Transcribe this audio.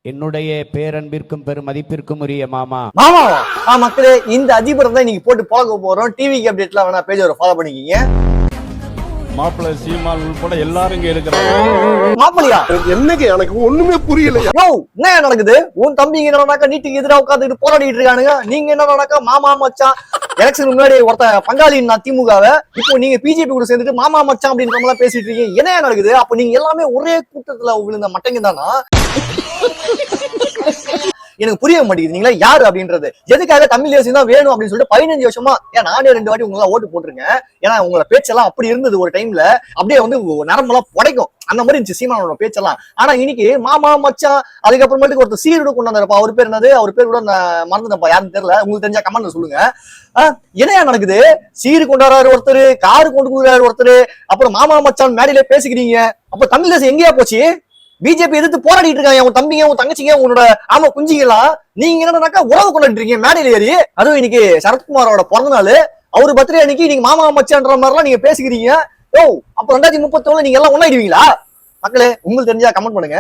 என்னுடைய பேரன்பிற்கும் பெரும் மதிப்பிற்கும் உரிய மாமா மக்களே, இந்த அதிபரம் தான் இன்னைக்கு போட்டு பழக போறோம். டிவிக்கு அப்டேட்லாம் வேணா பேஜ் ஒரு ஃபாலோ பண்ணிக்கிங்க. மாப்பிள்ளை சீமான் உள்பட எல்லாரும் இங்க இருக்கிறாங்க. மாப்பிள்ளையா என்னங்க எனக்கு ஒண்ணுமே புரியல. என்ன நடக்குது? உன் தம்பிங்க என்னன்னாக்கா நீட்டுக்கு எதிராக உட்காந்துட்டு போராடிட்டு இருக்கானுங்க. நீங்க என்னன்னாக்கா மாமா மச்சான் எலெக்ஷன் முன்னாடி ஒருத்த பங்காளி திமுகவை இப்போ நீங்க பிஜேபி கூட சேர்ந்துட்டு மாமா மச்சான் அப்படின்னு நம்ம எல்லாம் பேசிட்டு இருக்கீங்க. என்ன நடக்குது? அப்ப நீங்க எல்லாமே ஒரே கூட்டத்துல விழுந்த மட்டைங்க தானா? எனக்கு புரிய மாட்டேங்குது நீங்களா யாரு அப்படின்றது. எதுக்காக தமிழ் தேசியம் தான் வேணும் அப்படின்னு சொல்லிட்டு 15 வருஷமா நானே 2 வாட்டி உங்களா ஓட்டு போட்டிருக்கேன். ஏன்னா உங்களோட பேச்செல்லாம் அப்படி இருந்தது. ஒரு டைம்ல அப்படியே வந்து நரம்பெல்லாம் புடைக்கும் அந்த மாதிரி இருந்துச்சு சீமானோட பேச்செல்லாம். ஆனா இன்னைக்கு மாமா மச்சான் அதுக்கப்புறமேட்டுக்கு ஒருத்தர் சீரோட கொண்டு வந்தாருப்பா. அவர் பேர் என்னது? அவர் பேர் கூட மறந்துட்டப்பா, யாருன்னு தெரியல. உங்களுக்கு தெரிஞ்சா கமெண்ட்ல சொல்லுங்க. என்னையா நடக்குது? சீரு கொண்டு வராரு ஒருத்தர், காரு கொண்டு கொடுக்குறாரு ஒருத்தர், அப்புறம் மாமா மச்சான் மேடையில பேசிக்கிறீங்க. அப்ப தமிழ் தேசம் எங்கேயா போச்சு? பிஜேபி எதிர்த்து போராடிட்டு இருக்காங்க உன் தம்பிங்க, உன் தங்கச்சிங்க, உன்னோட ஆமா குஞ்சிங்கலாம். நீங்க என்னன்னாக்கா உறவு கொண்டாடிட்டு இருக்கீங்க மேடையில ஏறி. அதுவும் இன்னைக்கு சரத்குமாரோட பிறந்த நாள், அவரு பர்த்டே அன்னைக்கு நீங்க மாமா மச்சான்ற மாதிரி எல்லாம் நீங்க பேசிக்கிறீங்க. அப்ப 2031 நீங்க எல்லாம் ஒண்ணாயிடுவீங்களா? மக்களே, உங்களுக்கு தெரிஞ்சா கமெண்ட் பண்ணுங்க.